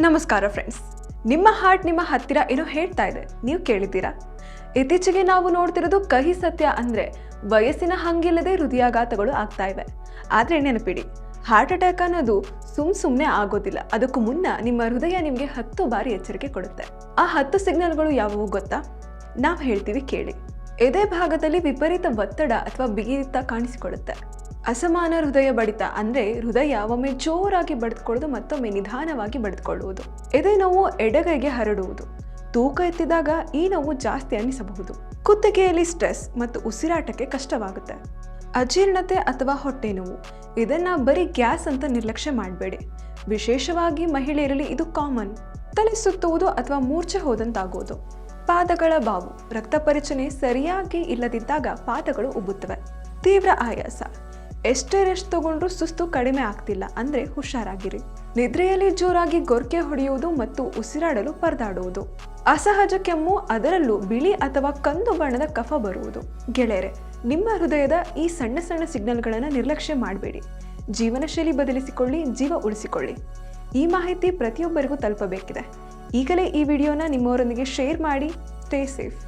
ನಮಸ್ಕಾರ ಫ್ರೆಂಡ್ಸ್, ನಿಮ್ಮ ಹಾರ್ಟ್ ನಿಮ್ಮ ಹತ್ತಿರ ಏನೋ ಹೇಳ್ತಾ ಇದೆ, ನೀವು ಕೇಳಿದ್ದೀರಾ? ಇತ್ತೀಚೆಗೆ ನಾವು ನೋಡ್ತಿರೋದು ಕಹಿ ಸತ್ಯ. ಅಂದರೆ ವಯಸ್ಸಿನ ಹಂಗಿಲ್ಲದೆ ಹೃದಯಾಘಾತಗಳು ಆಗ್ತಾ ಇವೆ. ಆದರೆ ನೆನಪಿಡಿ, ಹಾರ್ಟ್ ಅಟ್ಯಾಕ್ ಅನ್ನೋದು ಸುಮ್ಮನೆ ಆಗೋದಿಲ್ಲ. ಅದಕ್ಕೂ ಮುನ್ನ ನಿಮ್ಮ ಹೃದಯ ನಿಮಗೆ 10 ಬಾರಿ ಎಚ್ಚರಿಕೆ ಕೊಡುತ್ತೆ. ಆ 10 ಸಿಗ್ನಲ್ಗಳು ಯಾವುವು ಗೊತ್ತಾ? ನಾವು ಹೇಳ್ತೀವಿ, ಕೇಳಿ. ಎದೆ ಭಾಗದಲ್ಲಿ ವಿಪರೀತ ಒತ್ತಡ ಅಥವಾ ಬಿಗಿತ ಕಾಣಿಸಿಕೊಳ್ಳುತ್ತೆ. ಅಸಮಾನ ಹೃದಯ ಬಡಿತ, ಅಂದರೆ ಹೃದಯ ಒಮ್ಮೆ ಜೋರಾಗಿ ಬಡಿದುಕೊಳ್ಳೋದು, ಮತ್ತೊಮ್ಮೆ ನಿಧಾನವಾಗಿ ಬಡಿದುಕೊಳ್ಳುವುದು. ಎದೆ ನೋವು ಎಡಗೈಗೆ ಹರಡುವುದು. ತೂಕ ಎತ್ತಿದಾಗ ಈ ನೋವು ಜಾಸ್ತಿ ಅನ್ನಿಸಬಹುದು. ಕುತ್ತಿಗೆಯಲ್ಲಿ ಸ್ಟ್ರೆಸ್ ಮತ್ತು ಉಸಿರಾಟಕ್ಕೆ ಕಷ್ಟವಾಗುತ್ತೆ. ಅಜೀರ್ಣತೆ ಅಥವಾ ಹೊಟ್ಟೆ ನೋವು, ಇದನ್ನ ಬರೀ ಗ್ಯಾಸ್ ಅಂತ ನಿರ್ಲಕ್ಷ್ಯ ಮಾಡಬೇಡಿ. ವಿಶೇಷವಾಗಿ ಮಹಿಳೆಯರಲ್ಲಿ ಇದು ಕಾಮನ್. ತಲೆ ಸುತ್ತುವುದು ಅಥವಾ ಮೂರ್ಛೆ ಹೋದಂತಾಗುವುದು. ಪಾದಗಳ ಬಾವು, ರಕ್ತ ಪರಿಚಲನೆ ಸರಿಯಾಗಿ ಇಲ್ಲದಿದ್ದಾಗ ಪಾದಗಳು ಉಬ್ಬುತ್ತವೆ. ತೀವ್ರ ಆಯಾಸ, ಎಷ್ಟೇ ರೆಸ್ಟ್ ತಗೊಂಡ್ರೂ ಸುಸ್ತು ಕಡಿಮೆ ಆಗ್ತಿಲ್ಲ ಅಂದರೆ ಹುಷಾರಾಗಿರಿ. ನಿದ್ರೆಯಲ್ಲಿ ಜೋರಾಗಿ ಗೊರಕೆ ಹೊಡೆಯುವುದು ಮತ್ತು ಉಸಿರಾಡಲು ಪರದಾಡುವುದು. ಅಸಹಜ ಕೆಮ್ಮು, ಅದರಲ್ಲೂ ಬಿಳಿ ಅಥವಾ ಕಂದು ಬಣ್ಣದ ಕಫ ಬರುವುದು. ಗೆಳೆಯರೆ, ನಿಮ್ಮ ಹೃದಯದ ಈ ಸಣ್ಣ ಸಣ್ಣ ಸಿಗ್ನಲ್ಗಳನ್ನು ನಿರ್ಲಕ್ಷ್ಯ ಮಾಡಬೇಡಿ. ಜೀವನ ಶೈಲಿ ಬದಲಿಸಿಕೊಳ್ಳಿ, ಜೀವ ಉಳಿಸಿಕೊಳ್ಳಿ. ಈ ಮಾಹಿತಿ ಪ್ರತಿಯೊಬ್ಬರಿಗೂ ತಲುಪಬೇಕಿದೆ. ಈಗಲೇ ಈ ವಿಡಿಯೋನ ನಿಮ್ಮವರೊಂದಿಗೆ ಶೇರ್ ಮಾಡಿ. Stay safe.